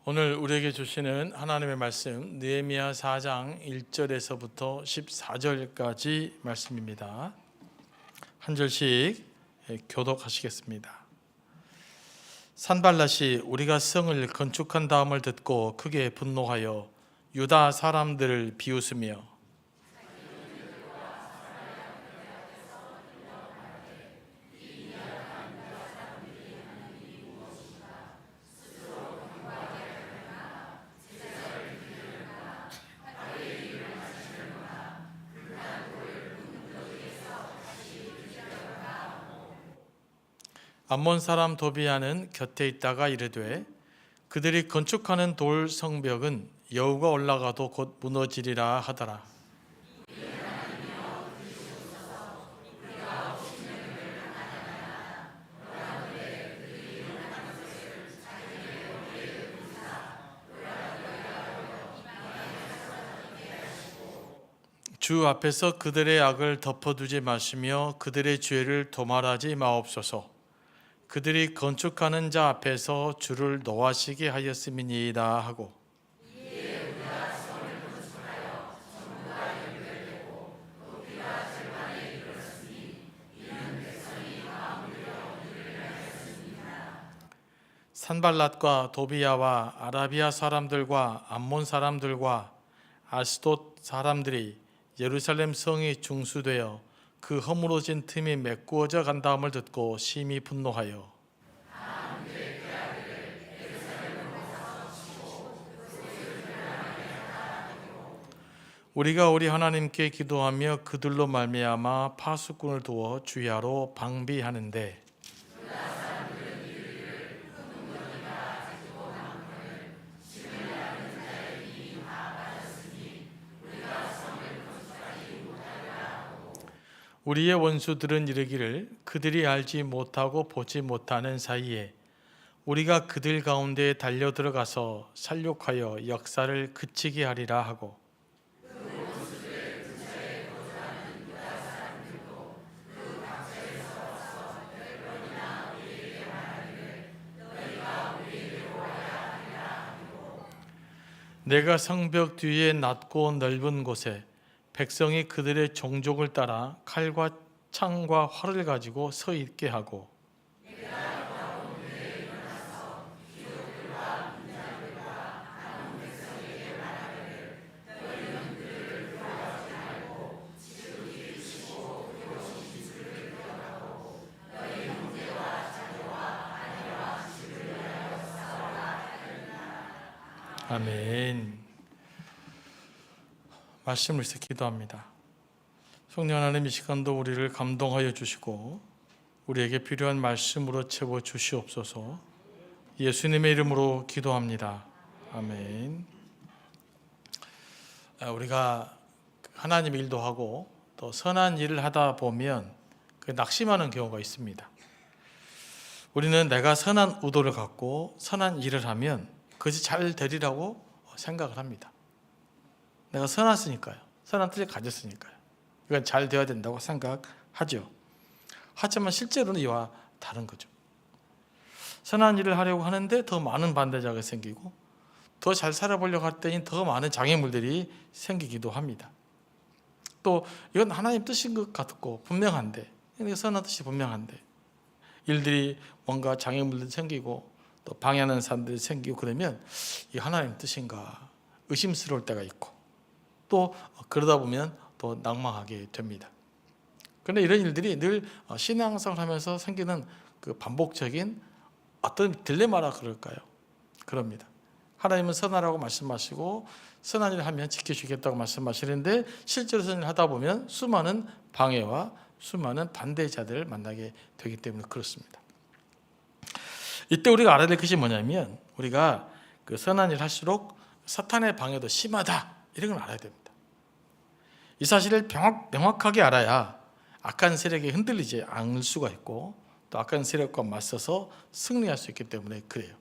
오늘 우리에게 주시는 하나님의 말씀 느헤미야 4장 1절에서부터 14절까지 말씀입니다. 한 절씩 교독하시겠습니다. 산발랏이 우리가 성을 건축한 다음을 듣고 크게 분노하여 유다 사람들을 비웃으며 암몬 사람 도비야는 곁에 있다가 이르되 그들이 건축하는 돌 성벽은 여우가 올라가도 곧 무너지리라 하더라. 주 앞에서 그들의 악을 덮어두지 마시며 그들의 죄를 도말하지 마옵소서. 그들이 건축하는 자 앞에서 주를 노하시게 하였음이니이다 하고 산발랏과 도비야와 아라비아 사람들과 암몬 사람들과 아스돗 사람들이 예루살렘 성이 중수되어 그 허물어진 틈이 메꾸어져 간다음을 듣고 심히 분노하여 우리가 우리 하나님께 기도하며 그들로 말미암아 파수꾼을 두어 주야로 방비하는데 우리의 원수들은 이르기를 그들이 알지 못하고 보지 못하는 사이에 우리가 그들 가운데 달려 들어가서 살육하여 역사를 그치게 하리라 하고 내가 성벽 뒤에 낮고 넓은 곳에 백성이 그들의 종족을 따라 칼과 창과 활을 가지고 서 있게 하고 아멘. 말씀을 위해서 기도합니다. 성령 하나님, 이 시간도 우리를 감동하여 주시고 우리에게 필요한 말씀으로 채워 주시옵소서. 예수님의 이름으로 기도합니다. 아멘. 우리가 하나님 일도 하고 또 선한 일을 하다 보면 낙심하는 경우가 있습니다. 우리는 내가 선한 의도를 갖고 선한 일을 하면 그것이 잘 되리라고 생각을 합니다. 내가 선했으니까요. 선한 뜻을 가졌으니까요. 이건 잘 되어야 된다고 생각하죠. 하지만 실제로는 이와 다른 거죠. 선한 일을 하려고 하는데 더 많은 반대자가 생기고 더 잘 살아보려고 할 때는 더 많은 장애물들이 생기기도 합니다. 또 이건 하나님 뜻인 것 같고 분명한데, 선한 뜻이 분명한데 일들이 뭔가 장애물들이 생기고 또 방해하는 사람들이 생기고 그러면 이 하나님 뜻인가 의심스러울 때가 있고 또 그러다 보면 또 낭망하게 됩니다. 그런데 이런 일들이 늘 신앙생활을 하면서 생기는 그 반복적인 어떤 딜레마라 그럴까요? 그럽니다. 하나님은 선하라고 말씀하시고 선한 일을 하면 지켜주겠다고 말씀하시는데 실제로 선한 일을 하다 보면 수많은 방해와 수많은 반대자들을 만나게 되기 때문에 그렇습니다. 이때 우리가 알아야 될 것이 뭐냐면 우리가 그 선한 일을 할수록 사탄의 방해도 심하다, 이런 걸 알아야 됩니다. 이 사실을 명확하게 알아야 악한 세력에 흔들리지 않을 수가 있고 또 악한 세력과 맞서서 승리할 수 있기 때문에 그래요.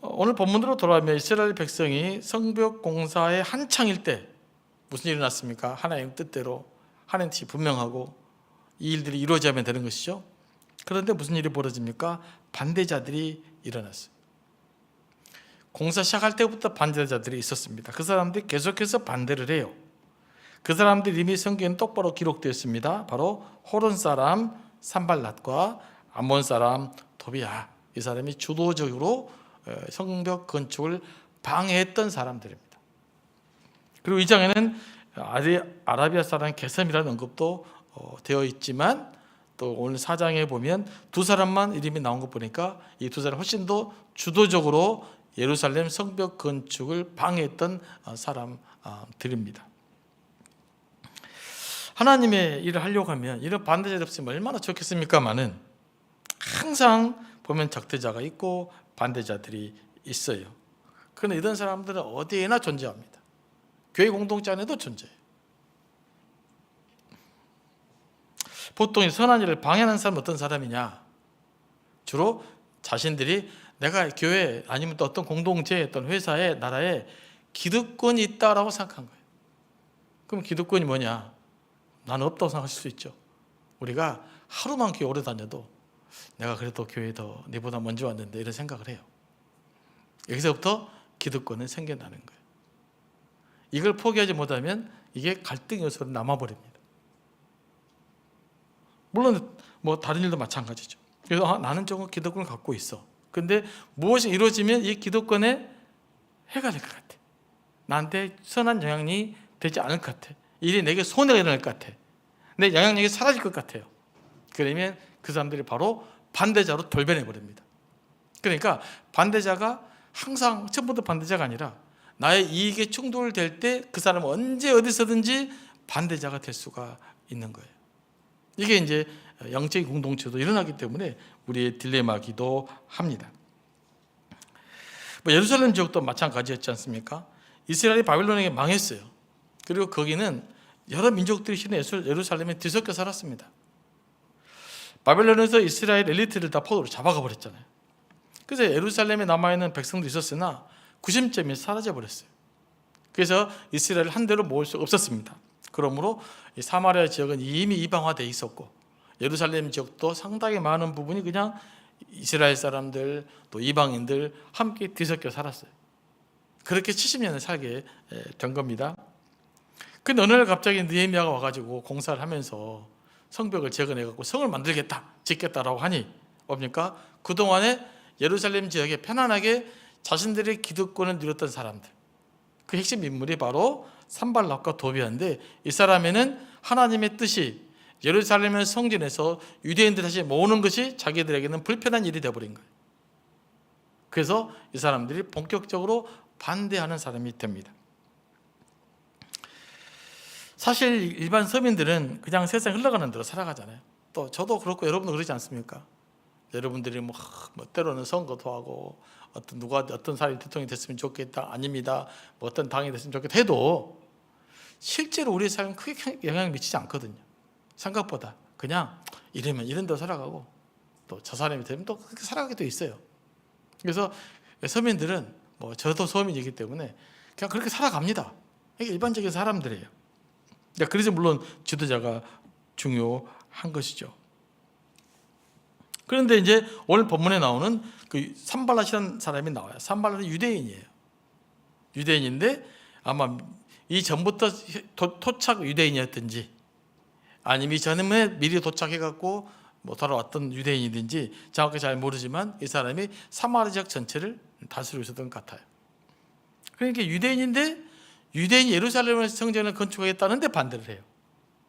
오늘 본문으로 돌아오면 이스라엘 백성이 성벽 공사의 한창일 때 무슨 일이 났습니까? 하나님 뜻대로 하나님 뜻이 분명하고 이 일들이 이루어져야만 되는 것이죠. 그런데 무슨 일이 벌어집니까? 반대자들이 일어났어요. 공사 시작할 때부터 반대자들이 있었습니다. 그 사람들이 계속해서 반대를 해요. 그 사람들이 이미 성경에 똑바로 기록되었습니다. 바로 호론 사람 산발랏과 암몬 사람 도비야, 이 사람이 주도적으로 성벽 건축을 방해했던 사람들입니다. 그리고 이 장에는 아라비아 사람 게셈이라는 언급도 되어 있지만, 또 오늘 4장에 보면 두 사람만 이름이 나온 거 보니까 이 두 사람 훨씬 더 주도적으로 예루살렘 성벽 건축을 방해했던 사람들입니다. 하나님의 일을 하려고 하면 이런 반대자들 없으면 얼마나 좋겠습니까마는 항상 보면 적대자가 있고 반대자들이 있어요. 그런데 이런 사람들은 어디에나 존재합니다. 교회 공동체 안에도 존재해요. 보통 선한 일을 방해하는 사람은 어떤 사람이냐? 주로 자신들이 내가 교회 아니면 또 어떤 공동체, 어떤 회사에, 나라에 기득권이 있다라고 생각한 거예요. 그럼 기득권이 뭐냐? 나는 없다고 생각하실 수 있죠. 우리가 하루만 교회 오래 다녀도 내가 그래도 교회에 더 네보다 먼저 왔는데 이런 생각을 해요. 여기서부터 기득권은 생겨나는 거예요. 이걸 포기하지 못하면 이게 갈등 요소로 남아버립니다. 물론 뭐 다른 일도 마찬가지죠. 그래서 나는 조금 기득권을 갖고 있어. 근데 무엇이 이루어지면 이 기득권에 해가 될 것 같아. 나한테 선한 영향이 되지 않을 것 같아. 일이 내게 손해가 일어날 것 같아. 내 영향력이 사라질 것 같아요. 그러면 그 사람들이 바로 반대자로 돌변해 버립니다. 그러니까 반대자가 항상 처음부터 반대자가 아니라 나의 이익에 충돌될 때 그 사람은 언제 어디서든지 반대자가 될 수가 있는 거예요. 이게 이제 영적인 공동체도 일어나기 때문에 우리의 딜레마기도 합니다. 예루살렘 지역도 마찬가지였지 않습니까? 이스라엘이 바빌론에게 망했어요. 그리고 거기는 여러 민족들이 실은 예루살렘에 뒤섞여 살았습니다. 바벨론에서 이스라엘 엘리트를 다 포로로 잡아가 버렸잖아요. 그래서 예루살렘에 남아있는 백성도 있었으나 구심점이 사라져버렸어요. 그래서 이스라엘을 한 대로 모을 수 없었습니다. 그러므로 이 사마리아 지역은 이미 이방화되어 있었고 예루살렘 지역도 상당히 많은 부분이 그냥 이스라엘 사람들 또 이방인들 함께 뒤섞여 살았어요. 그렇게 70년을 살게 된 겁니다. 근데 어느 날 갑자기 느헤미야가 와가지고 공사를 하면서 성벽을 재건해갖고 성을 만들겠다, 짓겠다라고 하니 뭡니까? 그동안에 예루살렘 지역에 편안하게 자신들의 기득권을 누렸던 사람들, 그 핵심 인물이 바로 산발랏과 도비야인데, 이 사람에는 하나님의 뜻이 예루살렘의 성전에서 유대인들 다시 모으는 것이 자기들에게는 불편한 일이 되어버린 거예요. 그래서 이 사람들이 본격적으로 반대하는 사람이 됩니다. 사실 일반 서민들은 그냥 세상 흘러가는 대로 살아가잖아요. 또 저도 그렇고 여러분도 그러지 않습니까? 여러분들이 뭐 때로는 선거도 하고 어떤 사람이 대통령이 됐으면 좋겠다, 아닙니다, 뭐 어떤 당이 됐으면 좋겠다 해도 실제로 우리의 삶에 크게 영향을 미치지 않거든요. 생각보다 그냥 이러면 이런 대로 살아가고 또 저 사람이 되면 또 그렇게 살아가게 돼 있어요. 그래서 서민들은 뭐 저도 서민이기 때문에 그냥 그렇게 살아갑니다. 이게 일반적인 사람들이에요. 그래서 물론 지도자가 중요한 것이죠. 그런데 이제 오늘 본문에 나오는 그 산발랏이라는 사람이 나와요. 산발랏은 유대인이에요. 유대인인데 아마 이전부터 토착 유대인이었든지 아니면 이전에 미리 도착해갖고 뭐 돌아왔던 유대인이든지 정확히 잘 모르지만 이 사람이 사마리아 지역 전체를 다스리고 있었던 것 같아요. 그러니까 유대인인데 유대인이 예루살렘 성전을 건축하겠다는데 반대를 해요.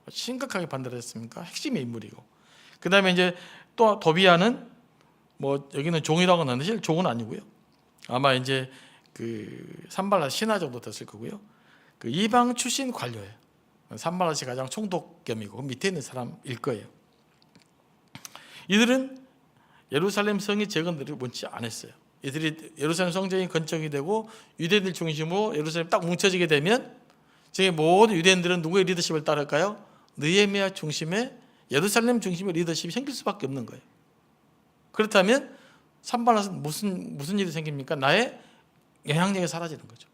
심각하게 반대를 했습니까? 핵심의 인물이고. 그 다음에 이제 또 도비야는 뭐 여기는 종이라고 하는데 실제 종은 아니고요. 아마 이제 그 산발랏 신하 정도 됐을 거고요. 그 이방 출신 관료예요. 산발랏이 가장 총독겸이고 밑에 있는 사람일 거예요. 이들은 예루살렘 성이 재건들을 원치 않았어요. 이들이 예루살렘 성전이 건축이 되고 유대인들 중심으로 예루살렘 딱 뭉쳐지게 되면 지금 모든 유대인들은 누구의 리더십을 따를까요? 느헤미야 중심의 예루살렘 중심의 리더십이 생길 수밖에 없는 거예요. 그렇다면 산발랏은 무슨 일이 생깁니까? 나의 영향력이 사라지는 거죠.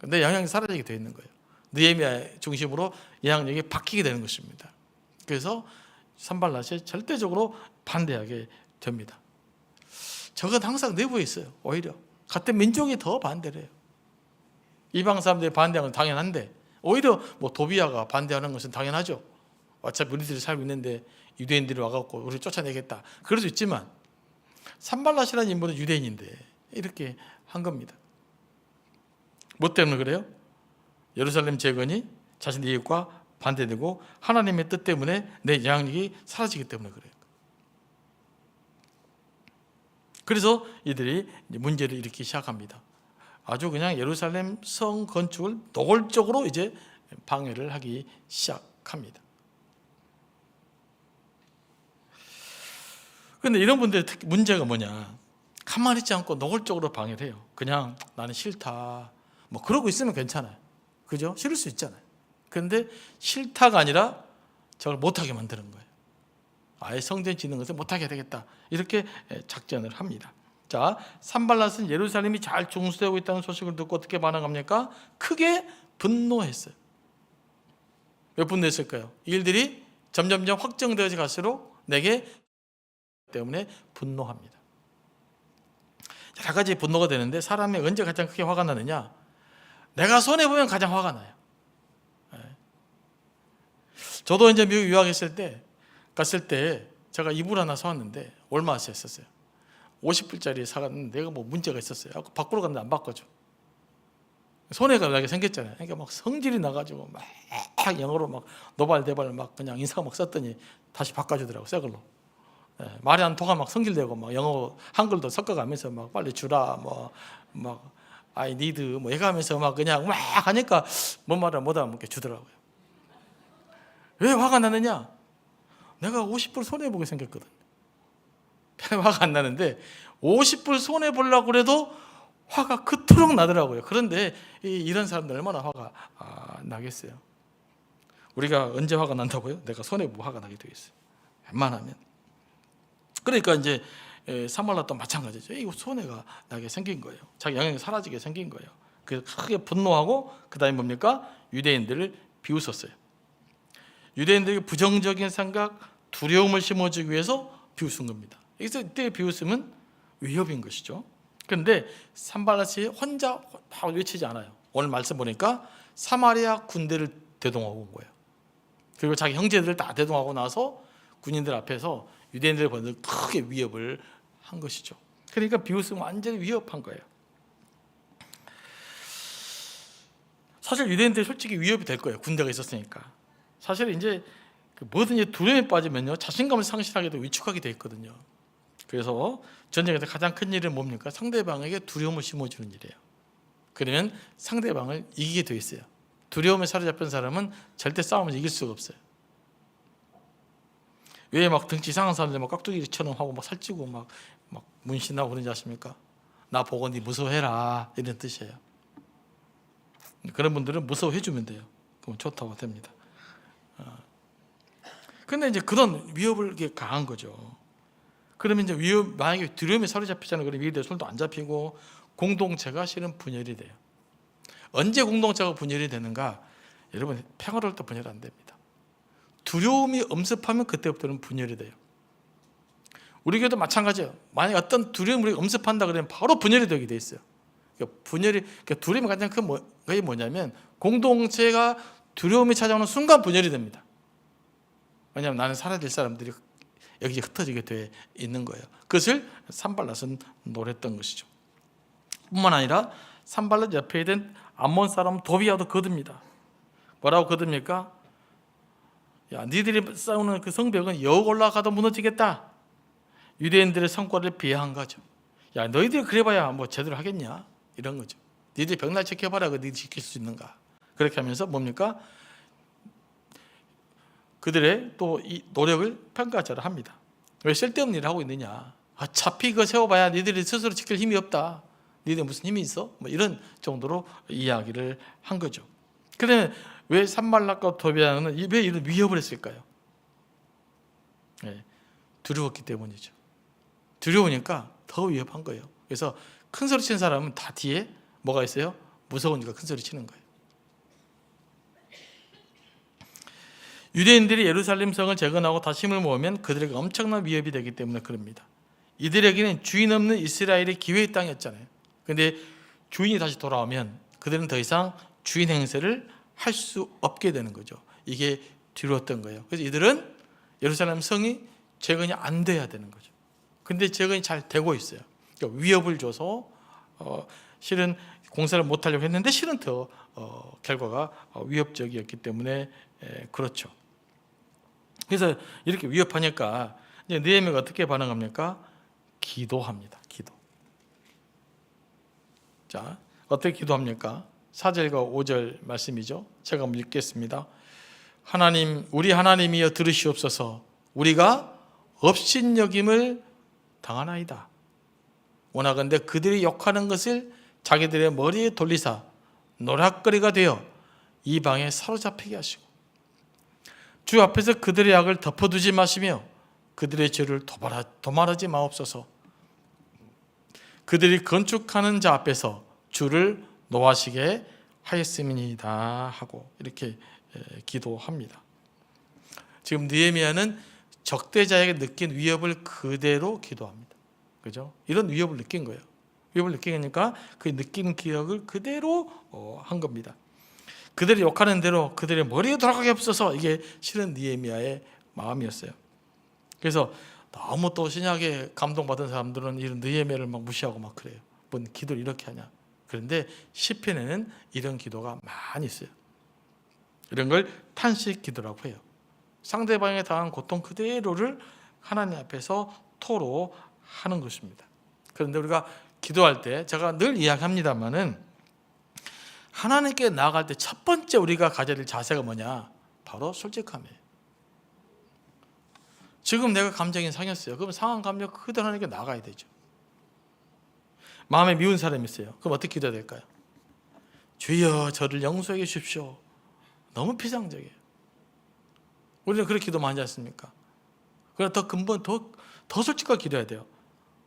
내 영향력이 사라지게 되어 있는 거예요. 느헤미야 중심으로 영향력이 바뀌게 되는 것입니다. 그래서 산발랏이 절대적으로 반대하게 됩니다. 저건 항상 내부에 있어요. 오히려 같은 민족이 더 반대를 해요. 이방 사람들이 반대하는 건 당연한데 오히려 뭐 도비아가 반대하는 것은 당연하죠. 어차피 우리들이 살고 있는데 유대인들이 와갖고 우리를 쫓아내겠다. 그럴 수 있지만 산발랏이라는 인물은 유대인인데 이렇게 한 겁니다. 뭐 때문에 그래요? 예루살렘 재건이 자신의 이익과 반대되고 하나님의 뜻 때문에 내 영향력이 사라지기 때문에 그래요. 그래서 이들이 문제를 일으키기 시작합니다. 아주 그냥 예루살렘 성 건축을 노골적으로 이제 방해를 하기 시작합니다. 그런데 이런 분들의 특히 문제가 뭐냐? 가만히 있지 않고 노골적으로 방해를 해요. 그냥 나는 싫다. 뭐 그러고 있으면 괜찮아요. 그죠? 싫을 수 있잖아요. 그런데 싫다가 아니라 저걸 못하게 만드는 거예요. 아예 성전 짓는 것을 못하게 되겠다. 이렇게 작전을 합니다. 자, 산발랏은 예루살렘이 잘 중수되고 있다는 소식을 듣고 어떻게 반응합니까? 크게 분노했어요. 왜 분노했을까요? 이 일들이 점점점 확정되어져 갈수록 내게 때문에 분노합니다. 여러 가지 분노가 되는데 사람이 언제 가장 크게 화가 나느냐? 내가 손해보면 가장 화가 나요. 저도 이제 미국 유학했을 때 갔을 때 제가 이불 하나 사왔는데 얼마 했었어요. 50불짜리 사갔는데 내가 뭐 문제가 있었어요. 밖으로 갔는데 안 바꿔줘. 손해가 나게 생겼잖아요. 그러니까 막 성질이 나가지고 막 영어로 막 노발대발 막 그냥 인사가 막 썼더니 다시 바꿔주더라고, 새 걸로. 말이 안 통하면 막 성질내고 막 영어 한글도 섞어가면서 막 빨리 주라 뭐 막 I need 뭐 해가면서 막 그냥 막 하니까 뭔 말을 못 알아먹게 주더라고요. 왜 화가 나느냐? 내가 50불 손해보게 생겼거든. 화가 안 나는데 50불 손해보려고 그래도 화가 그토록 나더라고요. 그런데 이런 사람들 얼마나 화가 나겠어요. 우리가 언제 화가 난다고요? 내가 손해보고 화가 나게 되어 있어요. 웬만하면. 그러니까 이제 산발랏도 마찬가지죠. 이거 손해가 나게 생긴 거예요. 자기 영향이 사라지게 생긴 거예요. 그래서 크게 분노하고 그 다음에 뭡니까? 유대인들을 비웃었어요. 유대인들에게 부정적인 생각, 두려움을 심어주기 위해서 비웃은 겁니다. 여기서 이때 비웃음은 위협인 것이죠. 그런데 산발랏이 혼자 막 외치지 않아요. 오늘 말씀 보니까 사마리아 군대를 대동하고 온 거예요. 그리고 자기 형제들을 다 대동하고 나서 군인들 앞에서 유대인들을 보는 크게 위협을 한 것이죠. 그러니까 비웃음은 완전히 위협한 거예요. 사실 유대인들이 솔직히 위협이 될 거예요. 군대가 있었으니까. 사실 이제 뭐든지 두려움에 빠지면요 자신감을 상실하게 되고 위축하게 돼 있거든요. 그래서 전쟁에서 가장 큰 일은 뭡니까? 상대방에게 두려움을 심어주는 일이에요. 그러면 상대방을 이기게 돼 있어요. 두려움에 사로잡힌 사람은 절대 싸움을 이길 수가 없어요. 왜 막 등치 이상한 사람들 막 깍두기처럼 하고 막 살찌고 막 문신하고 그런지 아십니까? 나 보고 니 무서워해라 이런 뜻이에요. 그런 분들은 무서워해주면 돼요. 그럼 좋다고 됩니다. 근데 이제 그런 위협을 강한 거죠. 그러면 이제 만약에 두려움에 사로잡히잖아요. 그럼 이에 대해 손도 안 잡히고 공동체가 실은 분열이 돼요. 언제 공동체가 분열이 되는가? 여러분 평화로울 때 분열 안 됩니다. 두려움이 엄습하면 그때부터는 분열이 돼요. 우리 교회도 마찬가지예요. 만약에 어떤 두려움을 우리가 엄습한다 그러면 바로 분열이 되게 돼 있어요. 그러니까 두려움이 가장 큰 것이 뭐냐면 공동체가 두려움이 찾아오는 순간 분열이 됩니다. 왜냐하면 나는 사라질 사람들이 여기에 흩어지게 돼 있는 거예요. 그것을 산발랏은 노렸던 것이죠. 뿐만 아니라 산발랏 옆에 있는 암몬 사람 도비아도 거듭니다. 뭐라고 거듭니까? 야, 니들이 싸우는 그 성벽은 역 올라가도 무너지겠다. 유대인들의 성과를 비하한 거죠. 야, 너희들이 그래봐야 뭐 제대로 하겠냐? 이런 거죠. 니들이 벽날 지켜봐라. 니들이 지킬 수 있는가? 그렇게 하면서 뭡니까? 그들의 또 이 노력을 평가절하 합니다. 왜 쓸데없는 일을 하고 있느냐? 어차피 이거 세워봐야 니들이 스스로 지킬 힘이 없다. 니들 무슨 힘이 있어? 뭐 이런 정도로 이야기를 한 거죠. 그러면 왜 산발랏과 도비아는 왜 이런 위협을 했을까요? 네, 두려웠기 때문이죠. 두려우니까 더 위협한 거예요. 그래서 큰 소리 치는 사람은 다 뒤에 뭐가 있어요? 무서우니까 큰 소리 치는 거예요. 유대인들이 예루살렘 성을 재건하고 다시 힘을 모으면 그들에게 엄청난 위협이 되기 때문에 그럽니다. 이들에게는 주인 없는 이스라엘의 기회의 땅이었잖아요. 근데 주인이 다시 돌아오면 그들은 더 이상 주인 행세를 할 수 없게 되는 거죠. 이게 두려웠던 거예요. 그래서 이들은 예루살렘 성이 재건이 안 돼야 되는 거죠. 근데 재건이 잘 되고 있어요. 그러니까 위협을 줘서 실은 공사를 못하려고 했는데 실은 더 결과가 위협적이었기 때문에 그렇죠. 그래서 이렇게 위협하니까 이제 느헤미야가 어떻게 반응합니까? 기도합니다. 기도. 자, 어떻게 기도합니까? 4절과 5절 말씀이죠. 제가 한번 읽겠습니다. 하나님, 우리 하나님이여 들으시옵소서. 우리가 업신여김을 당하나이다. 원하건대 그들이 욕하는 것을 자기들의 머리에 돌리사 노략거리가 되어 이방에 사로잡히게 하시고 주 앞에서 그들의 악을 덮어두지 마시며 그들의 죄를 도말하지 마옵소서. 그들이 건축하는 자 앞에서 주를 노하시게 하였음이니이다 하고 이렇게 기도합니다. 지금 느헤미야는 적대자에게 느낀 위협을 그대로 기도합니다. 그죠? 이런 위협을 느낀 거예요. 위협을 느끼니까 그 느낀 기억을 그대로 한 겁니다. 그들이 욕하는 대로 그들의 머리에 돌아가게 없어서 이게 실은 느헤미야의 마음이었어요. 그래서 너무 또 신약에 감동받은 사람들은 이런 느헤미야를 막 무시하고 막 그래요. 뭔 기도를 이렇게 하냐. 그런데 시편에는 이런 기도가 많이 있어요. 이런 걸 탄식 기도라고 해요. 상대방에 당한 고통 그대로를 하나님 앞에서 토로하는 것입니다. 그런데 우리가 기도할 때 제가 늘 이야기합니다만은 하나님께 나아갈 때 첫 번째 우리가 가져야 될 자세가 뭐냐? 바로 솔직함이에요. 지금 내가 감정이 상했어요. 그럼 상한 감정 그대로 하나님께 나가야 되죠. 마음에 미운 사람이 있어요. 그럼 어떻게 기도해야 될까요? 주여 저를 용서해 주십시오. 너무 피상적이에요. 우리는 그렇게 기도 많이 하지 않습니까? 그러나 더 근본 더 솔직하게 기도해야 돼요.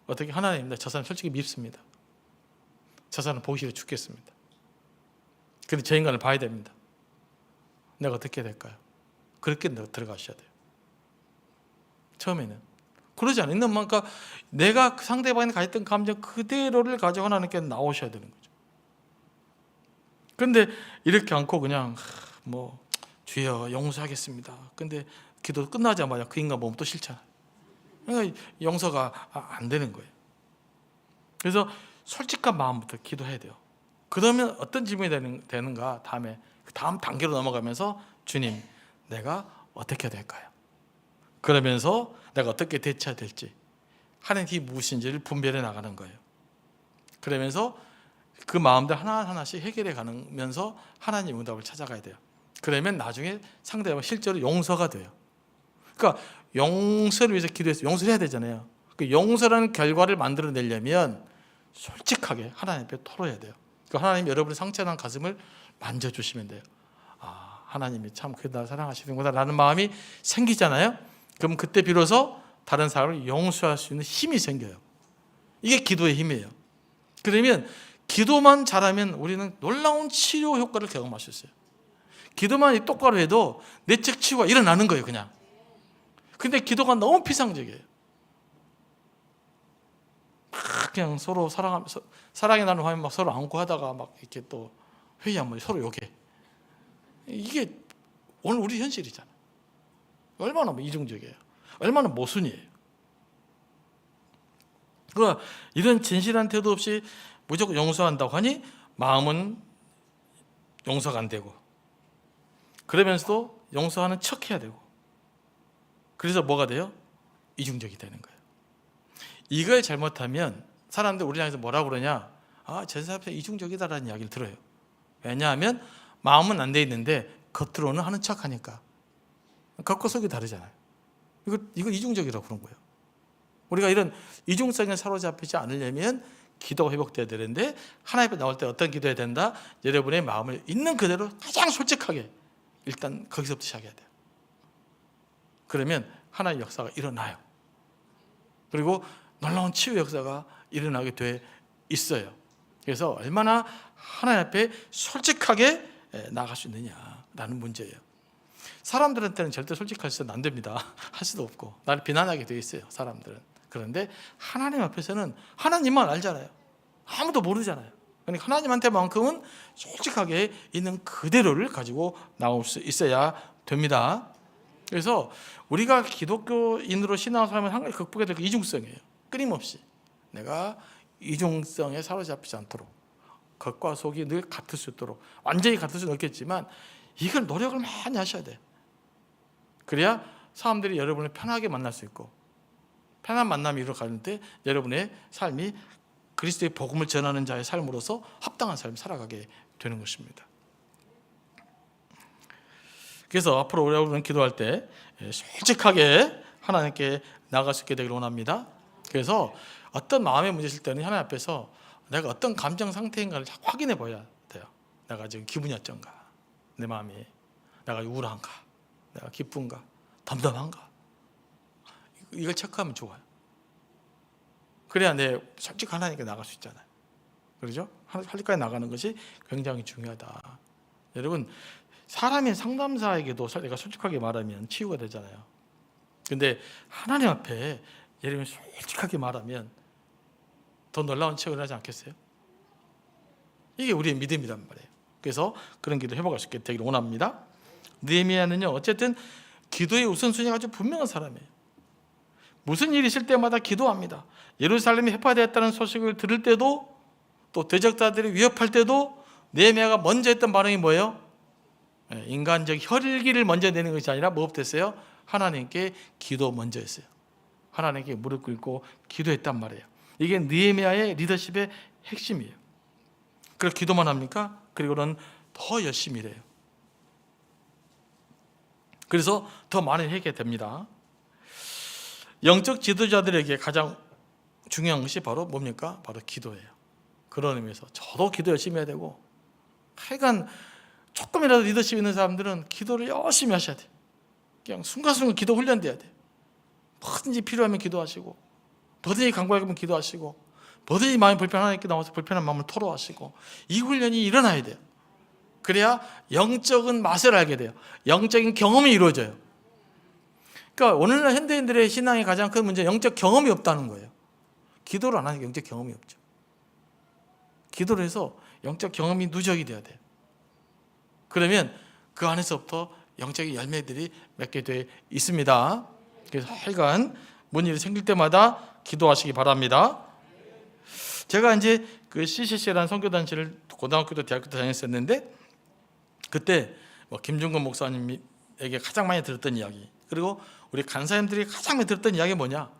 어떻게? 하나님, 저 사람 솔직히 밉습니다. 저 사람 보기 싫어 죽겠습니다. 그런데 저 인간을 봐야 됩니다. 내가 어떻게 해야 될까요? 그렇게 들어가셔야 돼요. 처음에는 그러지 않아요. 그러니까 내가 상대방이 가졌던 감정 그대로를 가지고 하나님께 나오셔야 되는 거죠. 그런데 이렇게 않고 그냥 주여 용서하겠습니다. 근데 기도 끝나자마자 그 인간 보면 또 싫잖아요. 그러니까 용서가 안 되는 거예요. 그래서 솔직한 마음부터 기도해야 돼요. 그러면 어떤 질문이 되는가? 다음 단계로 넘어가면서 주님, 내가 어떻게 해야 될까요? 그러면서 내가 어떻게 대처해야 될지 하나님이 무엇인지를 분별해 나가는 거예요. 그러면서 그 마음들 하나하나씩 해결해 가면서 하나님 응답을 찾아가야 돼요. 그러면 나중에 상대방 실제로 용서가 돼요. 그러니까 용서를 위해서 기도해서 용서를 해야 되잖아요. 그 용서라는 결과를 만들어내려면 솔직하게 하나님 앞에 토로해야 돼요. 그러니까 하나님 여러분의 상처난 가슴을 만져주시면 돼요. 하나님이 참 나 사랑하시는구나 라는 마음이 생기잖아요. 그럼 그때 비로소 다른 사람을 용서할 수 있는 힘이 생겨요. 이게 기도의 힘이에요. 그러면 기도만 잘하면 우리는 놀라운 치료 효과를 경험할 수 있어요. 기도만 똑바로 해도 내적 치유가 일어나는 거예요, 그냥. 근데 기도가 너무 피상적이에요. 그냥 서로 사랑하면서 사랑의 나눔 하면 막 서로 안고 하다가 막 이렇게 또 회의하면 서로 욕해. 이게 오늘 우리 현실이잖아. 얼마나 이중적이에요. 얼마나 모순이에요. 그러니까 이런 진실한 태도 없이 무조건 용서한다고 하니 마음은 용서가 안 되고 그러면서도 용서하는 척 해야 되고 그래서 뭐가 돼요? 이중적이 되는 거예요. 이걸 잘못하면 사람들 우리 향해서 뭐라고 그러냐? 저 사람 이중적이다라는 이야기를 들어요. 왜냐하면 마음은 안 돼 있는데 겉으로는 하는 척 하니까 겉과 속이 다르잖아요. 이거 이중적이라고 그런 거예요. 우리가 이런 이중성에 사로잡히지 않으려면 기도가 회복돼야 되는데 하나님 앞에 나올 때 어떤 기도해야 된다? 여러분의 마음을 있는 그대로 가장 솔직하게 일단 거기서부터 시작해야 돼요. 그러면 하나님의 역사가 일어나요. 그리고 놀라운 치유 역사가 일어나게 돼 있어요. 그래서 얼마나 하나님 앞에 솔직하게 나아갈 수 있느냐라는 문제예요. 사람들한테는 절대 솔직할 수는 안 됩니다. 할 수도 없고 나를 비난하게 돼 있어요, 사람들은. 그런데 하나님 앞에서는 하나님만 알잖아요. 아무도 모르잖아요. 그러니까 하나님한테만큼은 솔직하게 있는 그대로를 가지고 나올 수 있어야 됩니다. 그래서 우리가 기독교인으로 신앙생활하면 한 가지 극복해야 될 그 이중성이에요. 끊임없이 내가 이중성에 사로잡히지 않도록 겉과 속이 늘 같을 수 있도록, 완전히 같을 수는 없겠지만 이걸 노력을 많이 하셔야 돼요. 그래야 사람들이 여러분을 편하게 만날 수 있고, 편한 만남이 이루어가는 때 여러분의 삶이 그리스도의 복음을 전하는 자의 삶으로서 합당한 삶을 살아가게 되는 것입니다. 그래서 앞으로 여러분은 기도할 때 솔직하게 하나님께 나갈 수 있게 되기를 원합니다. 그래서 어떤 마음의 문제 있을 때는 하나님 앞에서 내가 어떤 감정 상태인가를 확인해 봐야 돼요. 내가 지금 기분이 어쩐가, 내 마음이 내가 우울한가, 내가 기쁜가, 덤덤한가, 이걸 체크하면 좋아요. 그래야 내 솔직한 하나님께 나갈 수 있잖아요. 그렇죠? 하나님까지 나가는 것이 굉장히 중요하다. 여러분, 사람인 상담사에게도 내가 솔직하게 말하면 치유가 되잖아요. 근데 하나님 앞에 여러분이 솔직하게 말하면 더 놀라운 체험을 하지 않겠어요? 이게 우리의 믿음이란 말이에요. 그래서 그런 기도 회복할 수 있게 되기를 원합니다. 느헤미야는요, 어쨌든 기도의 우선순위가 아주 분명한 사람이에요. 무슨 일이 있을 때마다 기도합니다. 예루살렘이 회파되었다는 소식을 들을 때도, 또 대적자들이 위협할 때도 느헤미야가 먼저 했던 반응이 뭐예요? 인간적 혈기를 먼저 내는 것이 아니라 무엇됐어요? 하나님께 기도 먼저 했어요. 하나님께 무릎 꿇고 기도했단 말이에요. 이게 느헤미야의 리더십의 핵심이에요. 그래서 기도만 합니까? 그리고는 더 열심히 일해요. 그래서 더 많이 하게 됩니다. 영적 지도자들에게 가장 중요한 것이 바로 뭡니까? 바로 기도예요. 그런 의미에서 저도 기도 열심히 해야 되고, 하여간 조금이라도 리더십 있는 사람들은 기도를 열심히 하셔야 돼요. 그냥 순간순간 기도 훈련돼야 돼요. 뭐든지 필요하면 기도하시고, 뭐든지 간구하면 기도하시고, 뭐든지 마음이 불편하니까 나와서 불편한 마음을 토로하시고, 이 훈련이 일어나야 돼요. 그래야 영적인 맛을 알게 돼요. 영적인 경험이 이루어져요. 그러니까 오늘날 현대인들의 신앙의 가장 큰 문제는 영적 경험이 없다는 거예요. 기도를 안 하니까 영적 경험이 없죠. 기도를 해서 영적 경험이 누적이 돼야 돼요. 그러면 그 안에서부터 영적인 열매들이 맺게 돼 있습니다. 그래서 하여간 뭔 일이 생길 때마다 기도하시기 바랍니다. 제가 이제 그 CCC라는 선교단체를 고등학교도 대학교도 다녔었는데, 그때 김중건 목사님에게 가장 많이 들었던 이야기, 그리고 우리 간사님들이 가장 많이 들었던 이야기가 뭐냐?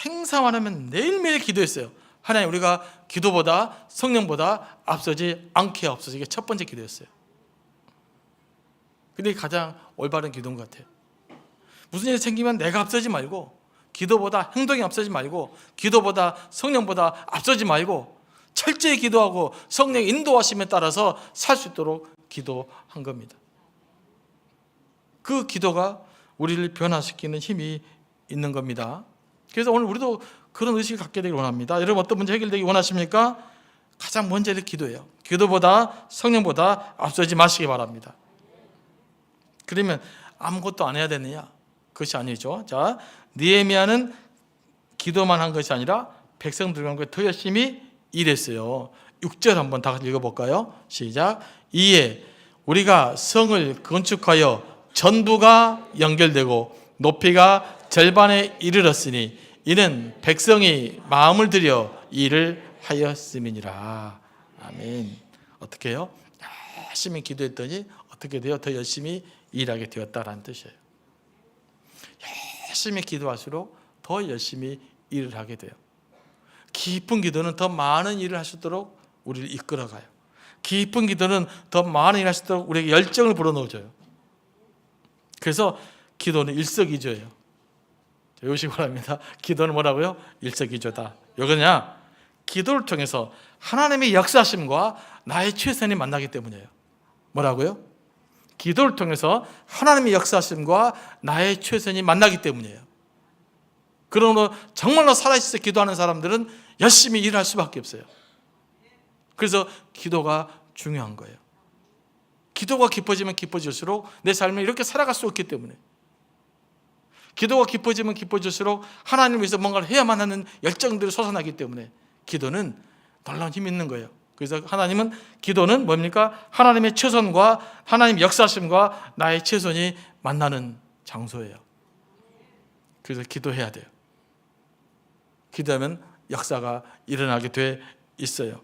행사만 하면 매일매일 기도했어요. 하나님, 우리가 기도보다 성령보다 앞서지 않게 하옵소서. 이게 첫 번째 기도였어요. 근데 가장 올바른 기도인 것 같아요. 무슨 일이 생기면 내가 앞서지 말고, 기도보다 행동이 앞서지 말고, 기도보다 성령보다 앞서지 말고 철저히 기도하고 성령의 인도하심에 따라서 살 수 있도록 기도한 겁니다. 그 기도가 우리를 변화시키는 힘이 있는 겁니다. 그래서 오늘 우리도 그런 의식을 갖게 되길 원합니다. 여러분, 어떤 문제 해결되기 원하십니까? 가장 먼저는 기도예요. 기도보다 성령보다 앞서지 마시기 바랍니다. 그러면 아무것도 안 해야 되느냐? 그것이 아니죠. 자, 느헤미야는 기도만 한 것이 아니라 백성들과 더 열심히 일했어요. 6절 한번 다 같이 읽어볼까요? 시작. 이에 우리가 성을 건축하여 전부가 연결되고 높이가 절반에 이르렀으니 이는 백성이 마음을 들여 일을 하였음이니라. 아멘. 어떻게 해요? 열심히 기도했더니 어떻게 돼요? 더 열심히 일하게 되었다라는 뜻이에요. 열심히 기도할수록 더 열심히 일을 하게 돼요. 깊은 기도는 더 많은 일을 할 수 있도록 우리를 이끌어가요. 깊은 기도는 더 많은 일을 할 수 있도록 우리에게 열정을 불어넣어줘요. 그래서 기도는 일석이조예요. 외우시기 바랍니다. 기도는 뭐라고요? 일석이조다. 왜그러냐? 기도를 통해서 하나님의 역사심과 나의 최선이 만나기 때문이에요. 뭐라고요? 기도를 통해서 하나님의 역사심과 나의 최선이 만나기 때문이에요. 그러므로 정말로 살아있어 기도하는 사람들은 열심히 일할 수밖에 없어요. 그래서 기도가 중요한 거예요. 기도가 깊어지면 깊어질수록 내 삶을 이렇게 살아갈 수 없기 때문에, 기도가 깊어지면 깊어질수록 하나님을 위해서 뭔가를 해야만 하는 열정들이 솟아나기 때문에 기도는 놀라운 힘이 있는 거예요. 그래서 하나님은 기도는 뭡니까? 하나님의 최선과 하나님의 역사심과 나의 최선이 만나는 장소예요. 그래서 기도해야 돼요. 기도하면 역사가 일어나게 돼 있어요.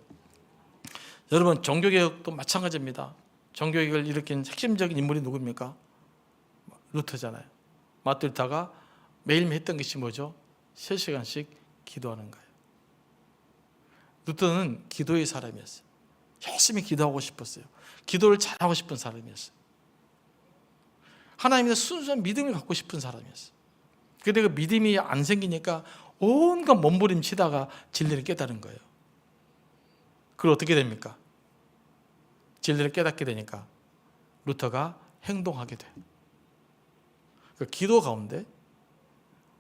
여러분, 종교개혁도 마찬가지입니다. 종교개혁을 일으킨 핵심적인 인물이 누굽니까? 루터잖아요. 마틴 루터가 매일매일 했던 것이 뭐죠? 3시간씩 기도하는 거예요. 루터는 기도의 사람이었어요. 열심히 기도하고 싶었어요. 기도를 잘하고 싶은 사람이었어요. 하나님에 대한 순수한 믿음을 갖고 싶은 사람이었어요. 그런데 그 믿음이 안 생기니까 온갖 몸부림치다가 진리를 깨달은 거예요. 그걸 어떻게 됩니까? 진리를 깨닫게 되니까 루터가 행동하게 돼요. 그 기도 가운데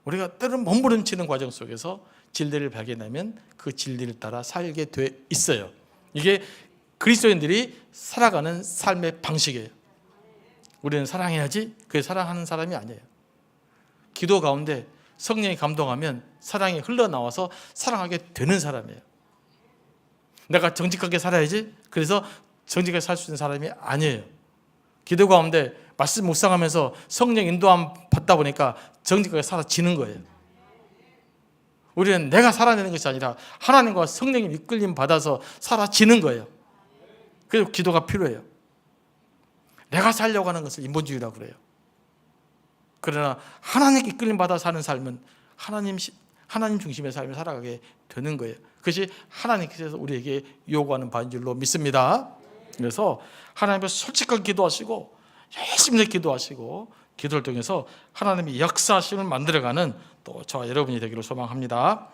우리가 때로는 몸부림치는 과정 속에서 진리를 발견하면 그 진리를 따라 살게 돼 있어요. 이게 그리스도인들이 살아가는 삶의 방식이에요. 우리는 사랑해야지, 그게 사랑하는 사람이 아니에요. 기도 가운데 성령이 감동하면 사랑이 흘러나와서 사랑하게 되는 사람이에요. 내가 정직하게 살아야지, 그래서 정직하게 살 수 있는 사람이 아니에요. 기도 가운데 말씀 묵상하면서 성령 인도함 받다 보니까 정직하게 살아지는 거예요. 우리는 내가 살아내는 것이 아니라 하나님과 성령님 이끌림 받아서 살아지는 거예요. 그래서 기도가 필요해요. 내가 살려고 하는 것을 인본주의라고 그래요. 그러나 하나님께 이끌림 받아 사는 삶은 하나님 중심의 삶을 살아가게 되는 거예요. 그것이 하나님께서 우리에게 요구하는 바인 줄로 믿습니다. 그래서 하나님께 솔직하게 기도하시고 열심히 기도하시고 기도를 통해서 하나님의 역사심을 만들어가는 또 저와 여러분이 되기를 소망합니다.